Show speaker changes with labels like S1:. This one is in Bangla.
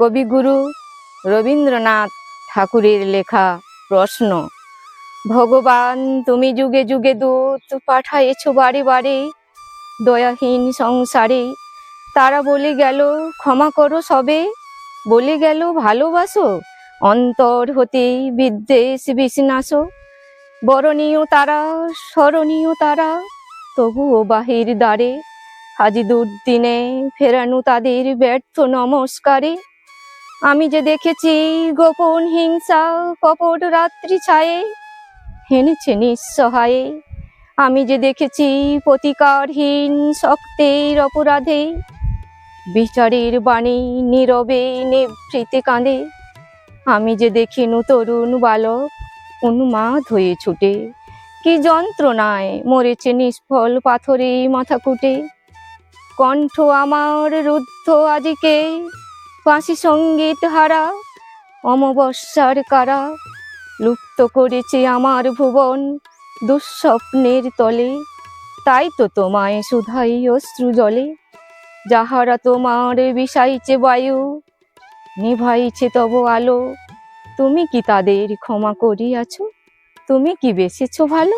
S1: কবিগুরু রবীন্দ্রনাথ ঠাকুরের লেখা প্রশ্ন। ভগবান তুমি যুগে যুগে দূত পাঠায়েছ বারে বারে দয়াহীন সংসারে, তারা বলে গেল ক্ষমা করো সবে, বলে গেল ভালোবাসো অন্তর হতেই বিদ্বেষ বিষ্ণাস। বরণীয় তারা স্মরণীয় তারা, তবুও বাহির দ্বারে আজ দুর্দিনে ফেরানো তাদের ব্যর্থ নমস্কারে। আমি যে দেখেছি গোপন হিংসা কপট রাত্রি ছায়ে হেনেছে নিঃসহায়ে। আমি যে দেখেছি প্রতিকারহীন শক্তের অপরাধে বিচারের বাণী নীরবে নিভৃতে কাঁদে। আমি যে দেখিনু তরুণ বালক উন্মাদ হয়ে ছুটে, কি যন্ত্রণায় মরেছে নিষ্ফল পাথরে মাথা কুটে। কণ্ঠ আমার রুদ্ধ আজিকে বাঁশি সঙ্গীত হারা, অমাবস্যার কারা লুপ্ত করেছে আমার ভুবন দুঃস্বপ্নের তলে। তাই তো তোমায় শুধাই অশ্রু জলে, যাহারা তোমার বিষাইছে বায়ু নিভাইছে তব আলো। তুমি কি তাদের ক্ষমা করিয়াছ? তুমি কি বেসেছ ভালো?